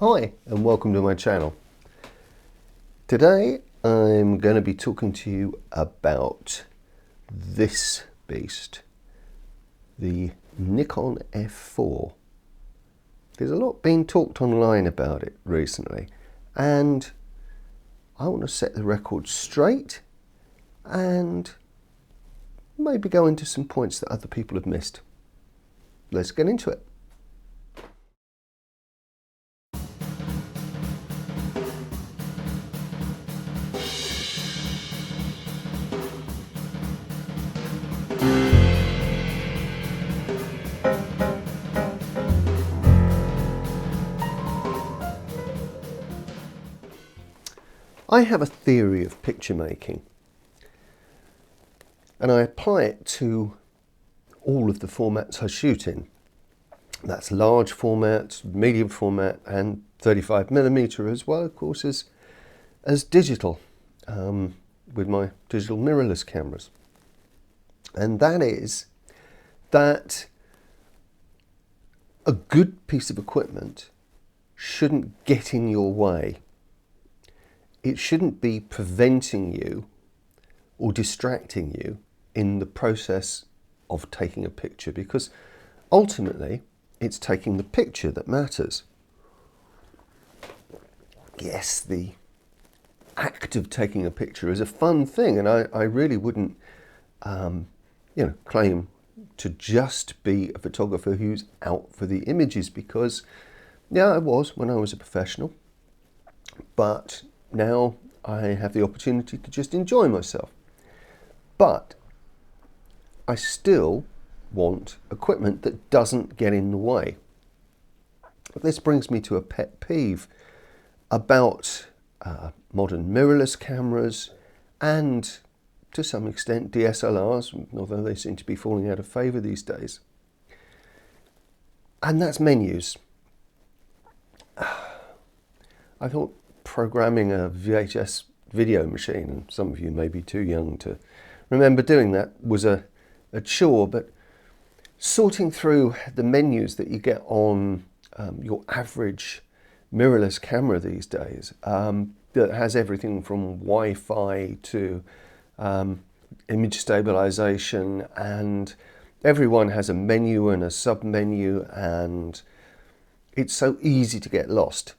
Hi and welcome to my channel. Today I'm going to be talking to you about this beast, the Nikon F4. There's a lot being talked online about it recently, and I want to set the record straight and maybe go into some points that other people have missed. Let's get into it. I have a theory of picture making, and I apply it to all of the formats I shoot in. That's large format, medium format, and 35mm as well, of course, as digital, with my digital mirrorless cameras. And that is that a good piece of equipment shouldn't get in your way. It shouldn't be preventing you or distracting you in the process of taking a picture, because ultimately it's taking the picture that matters. Yes, the act of taking a picture is a fun thing, and I really wouldn't claim to just be a photographer who's out for the images, because yeah, I was when I was a professional, but now I have the opportunity to just enjoy myself. But I still want equipment that doesn't get in the way. This brings me to a pet peeve about modern mirrorless cameras and to some extent DSLRs, although they seem to be falling out of favour these days. And that's menus. I thought programming a VHS video machine, and some of you may be too young to remember doing that, was a chore, but sorting through the menus that you get on your average mirrorless camera these days, that has everything from Wi-Fi to image stabilization, and everyone has a menu and a sub-menu, and it's so easy to get lost.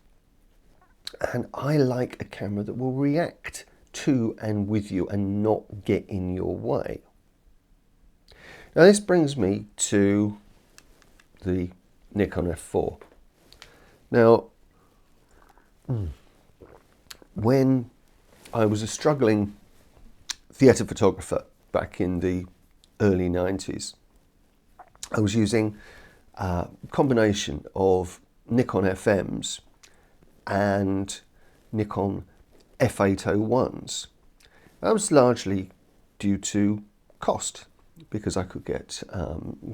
And I like a camera that will react to and with you and not get in your way. Now this brings me to the Nikon F4. Now, when I was a struggling theatre photographer back in the early 90s, I was using a combination of Nikon FMs and Nikon F801s. That was largely due to cost, because I could get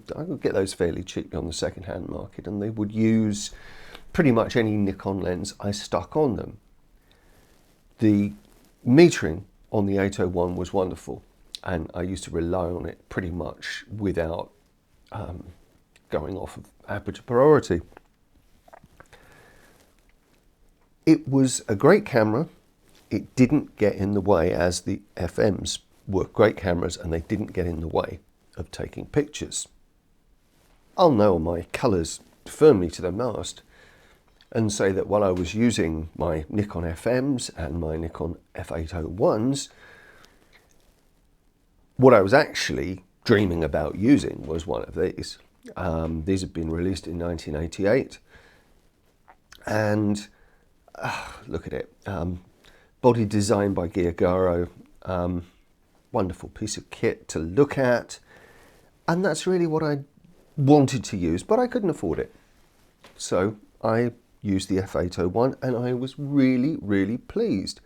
those fairly cheaply on the second-hand market, and they would use pretty much any Nikon lens I stuck on them. The metering on the 801 was wonderful, and I used to rely on it pretty much without going off of aperture priority. It was a great camera. It didn't get in the way, as the FMs were great cameras and they didn't get in the way of taking pictures. I'll nail my colours firmly to the mast and say that while I was using my Nikon FMs and my Nikon F801s, what I was actually dreaming about using was one of these. These had been released in 1988, and look at it. Body designed by Giugiaro. Wonderful piece of kit to look at. And that's really what I wanted to use, but I couldn't afford it. So I used the F801, and I was really, really pleased.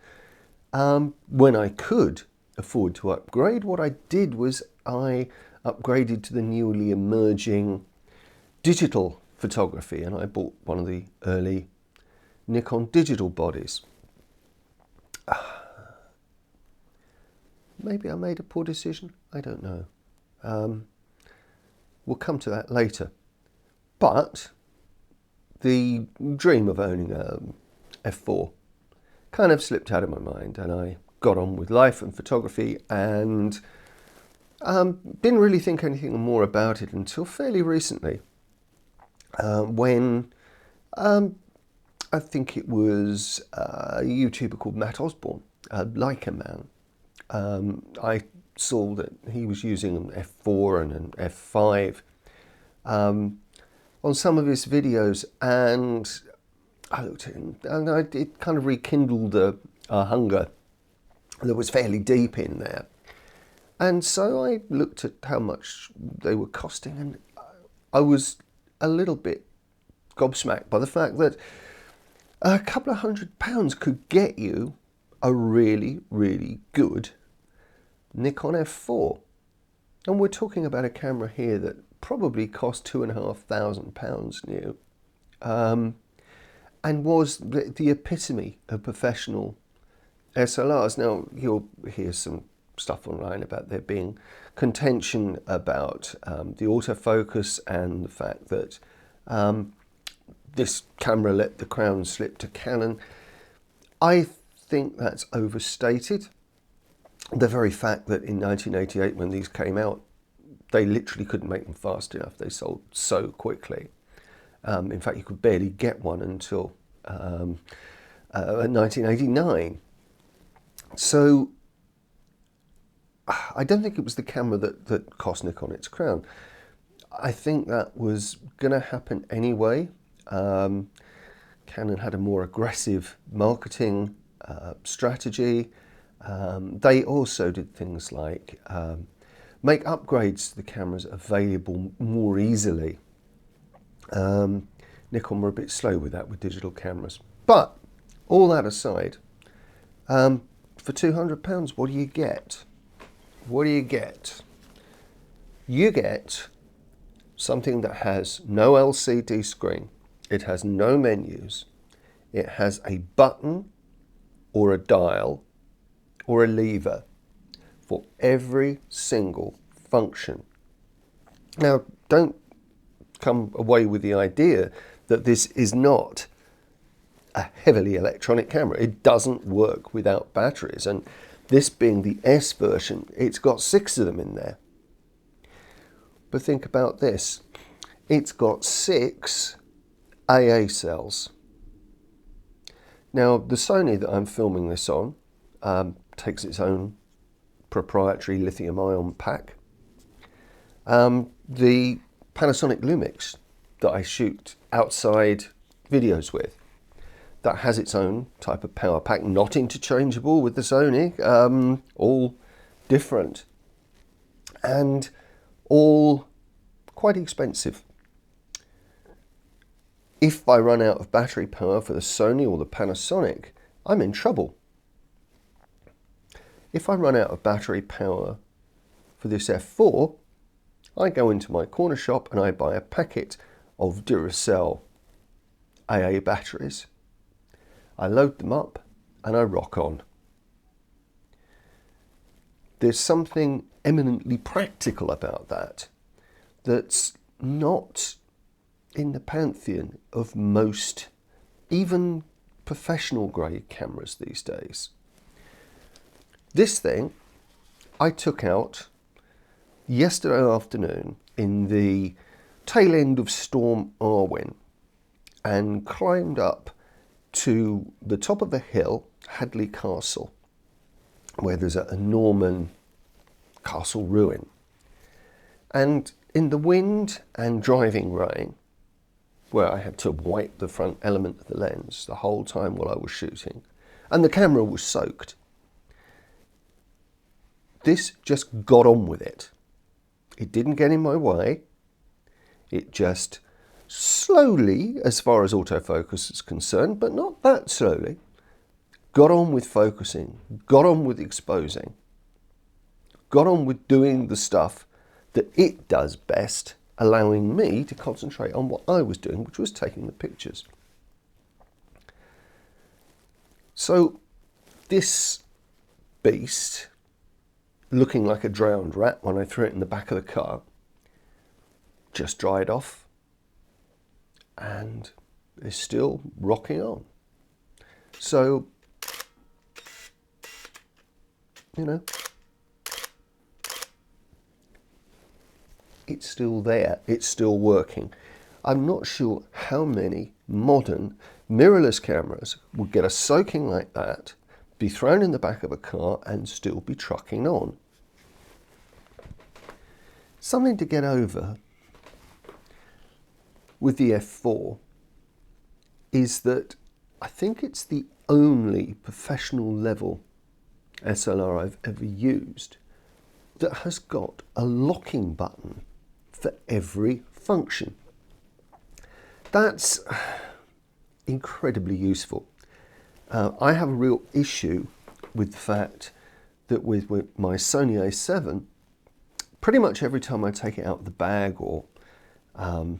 When I could afford to upgrade, what I did was I upgraded to the newly emerging digital photography, and I bought one of the early Nikon digital bodies. Maybe I made a poor decision, I don't know. We'll come to that later. But the dream of owning a F4 kind of slipped out of my mind, and I got on with life and photography, and didn't really think anything more about it until fairly recently, when I think it was a YouTuber called Matt Osborne, Leica Man. I saw that he was using an F4 and an F5 on some of his videos, and I looked at him, and it kind of rekindled a hunger that was fairly deep in there. And so I looked at how much they were costing, and I was a little bit gobsmacked by the fact that a couple of £100 could get you a really, really good Nikon F4. And we're talking about a camera here that probably cost £2,500 new, and was the epitome of professional SLRs. Now, you'll hear some stuff online about there being contention about the autofocus and the fact that this camera let the crown slip to Canon. I think that's overstated. The very fact that in 1988, when these came out, they literally couldn't make them fast enough. They sold so quickly. In fact, you could barely get one until 1989. So I don't think it was the camera that cost Nikon its crown. I think that was going to happen anyway. Canon had a more aggressive marketing strategy. They also did things like make upgrades to the cameras available more easily. Nikon were a bit slow with that with digital cameras. But all that aside, for £200, what do you get? What do you get? You get something that has no LCD screen. It has no menus. It has a button or a dial or a lever for every single function. Now, don't come away with the idea that this is not a heavily electronic camera. It doesn't work without batteries, and this being the S version, it's got 6 of them in there. But think about this. It's got 6 AA cells. Now, the Sony that I'm filming this on takes its own proprietary lithium-ion pack. The Panasonic Lumix that I shoot outside videos with, that has its own type of power pack, not interchangeable with the Sony, all different, and all quite expensive. If I run out of battery power for the Sony or the Panasonic, I'm in trouble. If I run out of battery power for this F4, I go into my corner shop and I buy a packet of Duracell AA batteries. I load them up and I rock on. There's something eminently practical about that that's not in the pantheon of most, even professional grade cameras these days. This thing I took out yesterday afternoon in the tail end of Storm Arwen and climbed up to the top of a hill, Hadley Castle, where there's a Norman castle ruin. And in the wind and driving rain, where I had to wipe the front element of the lens the whole time while I was shooting, and the camera was soaked, this just got on with it. It didn't get in my way. It just slowly, as far as autofocus is concerned, but not that slowly, got on with focusing, got on with exposing, got on with doing the stuff that it does best, allowing me to concentrate on what I was doing, which was taking the pictures. So this beast, looking like a drowned rat when I threw it in the back of the car, just dried off, and is still rocking on. So, you know, it's still there, it's still working. I'm not sure how many modern mirrorless cameras would get a soaking like that, be thrown in the back of a car and still be trucking on. Something to get over with the F4 is that I think it's the only professional level SLR I've ever used that has got a locking button for every function. That's incredibly useful. I have a real issue with the fact that with my Sony A7, pretty much every time I take it out of the bag or you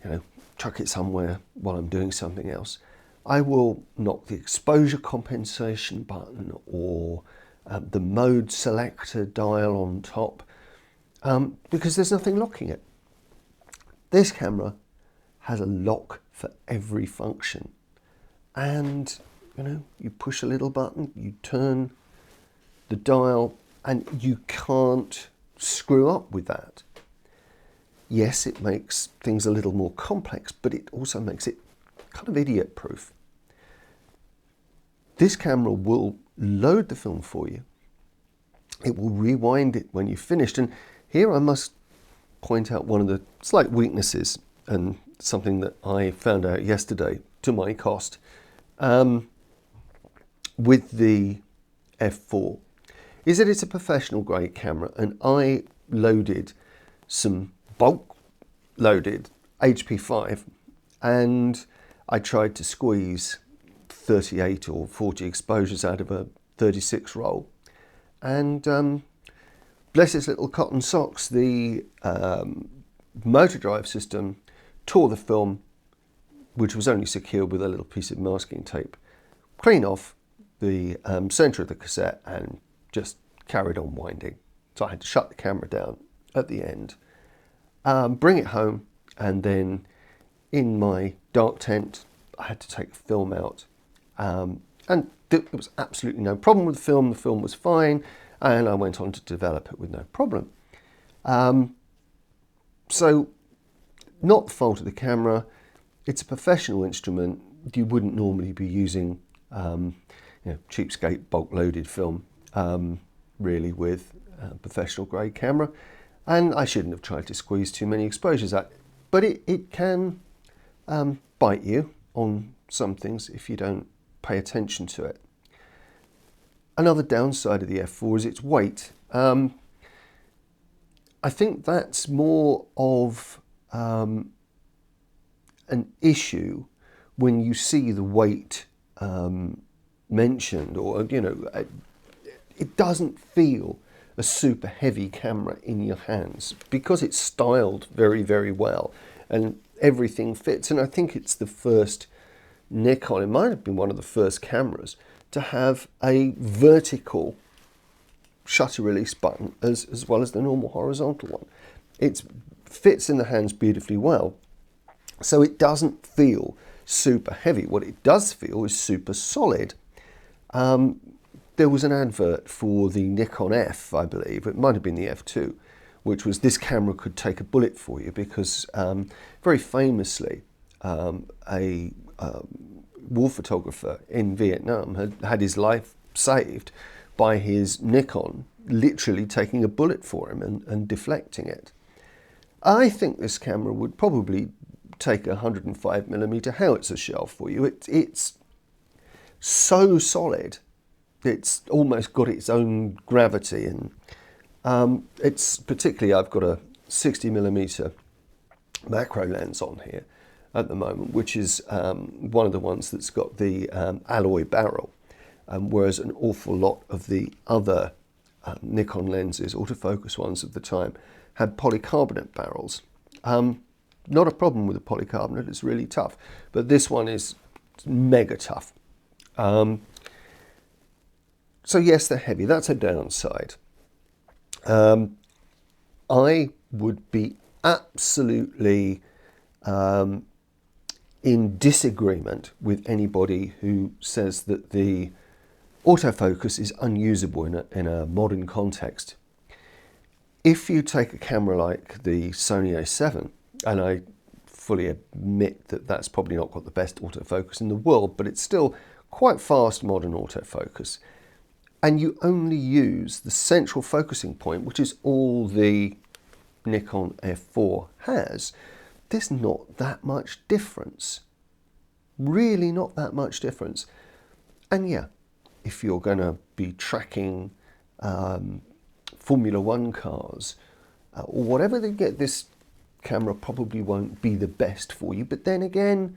know, chuck it somewhere while I'm doing something else, I will knock the exposure compensation button or the mode selector dial on top because there's nothing locking it. This camera has a lock for every function, and you know, you push a little button, you turn the dial, and you can't screw up with that. Yes, it makes things a little more complex, but it also makes it kind of idiot proof. This camera will load the film for you. It will rewind it when you've finished, and here I must point out one of the slight weaknesses and something that I found out yesterday to my cost with the F4 is that it's a professional grade camera, and I loaded some bulk loaded HP5 and I tried to squeeze 38 or 40 exposures out of a 36 roll, and bless its little cotton socks, the motor drive system tore the film, which was only secured with a little piece of masking tape, clean off the centre of the cassette and just carried on winding. So I had to shut the camera down at the end, bring it home, and then in my dark tent I had to take the film out, and there was absolutely no problem with the film was fine, and I went on to develop it with no problem. So not the fault of the camera, it's a professional instrument. You wouldn't normally be using you know, cheapskate bulk loaded film really with a professional grade camera, and I shouldn't have tried to squeeze too many exposures out, but it can bite you on some things if you don't pay attention to it. Another downside of the F4 is its weight. I think that's more of an issue when you see the weight mentioned, or you know, it doesn't feel a super heavy camera in your hands because it's styled very, very well and everything fits. And I think it's the first Nikon, it might have been one of the first cameras to have a vertical shutter release button as well as the normal horizontal one. It fits in the hands beautifully well, so it doesn't feel super heavy. What it does feel is super solid. There was an advert for the Nikon F, I believe, it might have been the F2, which was this camera could take a bullet for you because very famously a war photographer in Vietnam had his life saved by his Nikon literally taking a bullet for him and deflecting it. I think this camera would probably take a 105mm howitzer shell for you. It's so solid, it's almost got its own gravity, and it's particularly, I've got a 60mm macro lens on here at the moment, which is one of the ones that's got the alloy barrel, whereas an awful lot of the other Nikon lenses, autofocus ones of the time, had polycarbonate barrels. Not a problem with the polycarbonate, it's really tough, but this one is mega tough. So yes, they're heavy, that's a downside. I would be absolutely in disagreement with anybody who says that the autofocus is unusable in a modern context. If you take a camera like the Sony A7, and I fully admit that that's probably not got the best autofocus in the world, but it's still quite fast modern autofocus, and you only use the central focusing point, which is all the Nikon F4 has, there's not that much difference. Really not that much difference. And yeah, if you're going to be tracking Formula One cars or whatever they get, this camera probably won't be the best for you. But then again,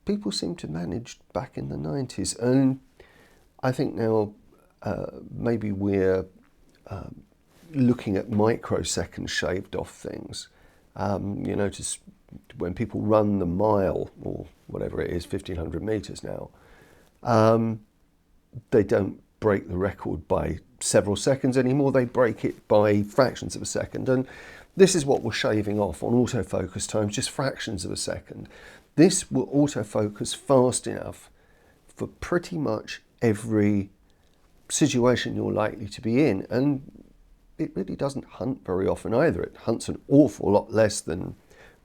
people seem to manage back in the 90s. And I think now maybe we're looking at microseconds shaved off things. You notice when people run the mile, or whatever it is, 1,500 meters now, they don't break the record by several seconds anymore. They break it by fractions of a second. And this is what we're shaving off on autofocus times, just fractions of a second. This will autofocus fast enough for pretty much every situation you're likely to be in. And it really doesn't hunt very often either. It hunts an awful lot less than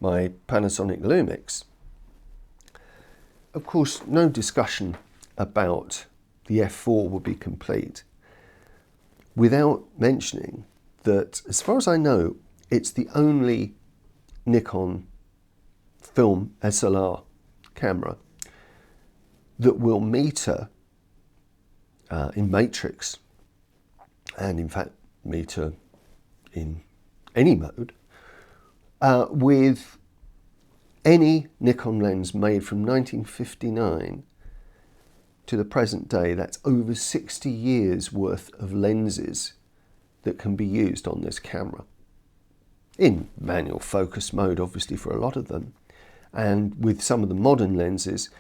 my Panasonic Lumix. Of course, no discussion about the F4 would be complete without mentioning that, as far as I know, it's the only Nikon film SLR camera that will meter in matrix, and in fact meter in any mode, with any Nikon lens made from 1959 to the present day. That's over 60 years worth of lenses that can be used on this camera. In manual focus mode, obviously, for a lot of them. And with some of the modern lenses,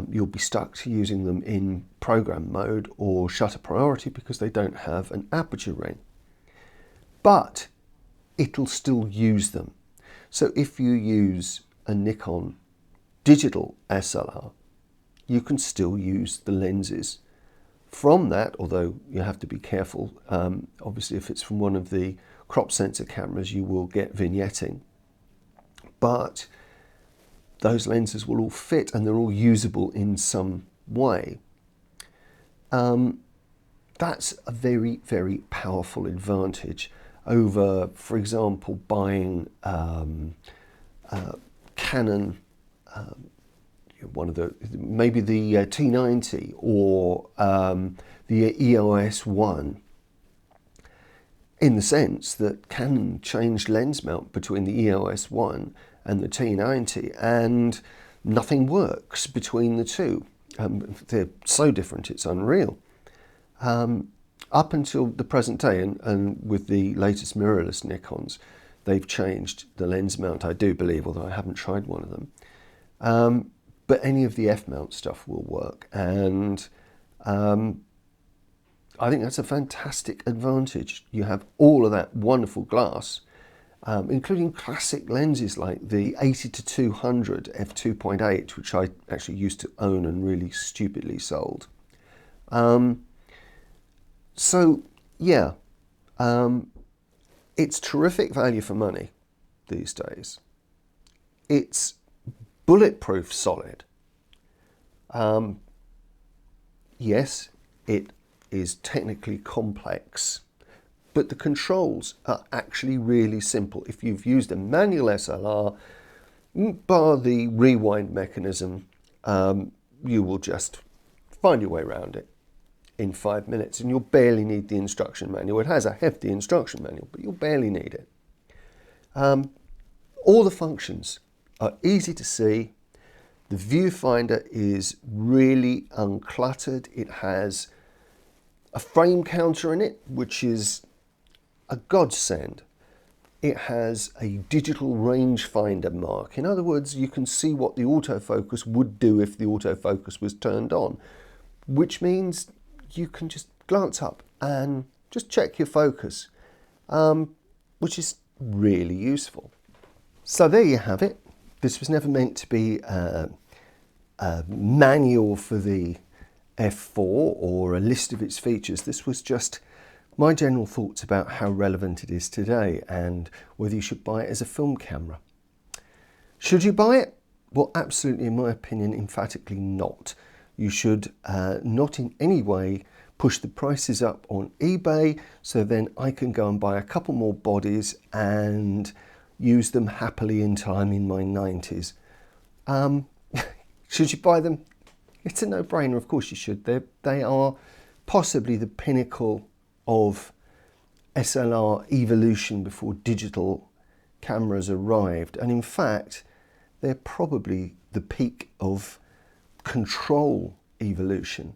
you'll be stuck to using them in program mode or shutter priority because they don't have an aperture ring. But it'll still use them. So if you use a Nikon digital SLR, you can still use the lenses from that, although you have to be careful. Obviously, if it's from one of the crop sensor cameras, you will get vignetting. But those lenses will all fit and they're all usable in some way. That's a very, very powerful advantage over, for example, buying Canon, one of the, maybe the T90 or the EOS 1, in the sense that Canon changed lens mount between the EOS 1 and the T90, and nothing works between the two. They're so different, it's unreal. Up until the present day, and with the latest mirrorless Nikons, they've changed the lens mount, I do believe, although I haven't tried one of them. But any of the F-mount stuff will work, and I think that's a fantastic advantage. You have all of that wonderful glass, including classic lenses like the 80-200 f2.8, which I actually used to own and really stupidly sold. So yeah, it's terrific value for money these days. It's bulletproof solid. Yes, it is technically complex, but the controls are actually really simple. If you've used a manual SLR, bar the rewind mechanism, you will just find your way around it in 5 minutes, and you'll barely need the instruction manual. It has a hefty instruction manual, but you'll barely need it. All the functions are easy to see. The viewfinder is really uncluttered. It has a frame counter in it, which is a godsend. It has a digital rangefinder mark. In other words, you can see what the autofocus would do if the autofocus was turned on, which means you can just glance up and just check your focus, which is really useful. So there you have it. This was never meant to be a manual for the F4 or a list of its features. This was just my general thoughts about how relevant it is today and whether you should buy it as a film camera. Should you buy it? Well, absolutely, in my opinion, emphatically not. You should not in any way push the prices up on eBay so then I can go and buy a couple more bodies and use them happily in time in my 90s. Should you buy them? It's a no-brainer, of course you should. They are possibly the pinnacle of SLR evolution before digital cameras arrived. And in fact, they're probably the peak of control evolution,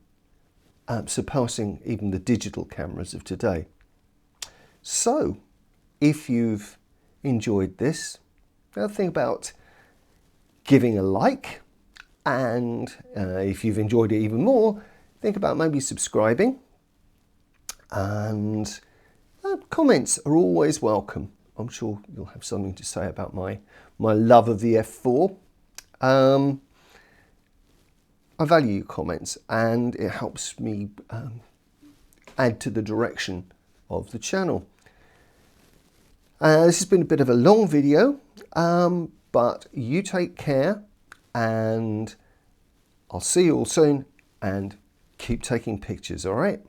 surpassing even the digital cameras of today. So, if you've enjoyed this, think about giving a like, and if you've enjoyed it even more, think about maybe subscribing, and comments are always welcome. I'm sure you'll have something to say about my love of the F4. I value your comments, and it helps me add to the direction of the channel. This has been a bit of a long video, but you take care, and I'll see you all soon, and keep taking pictures, all right?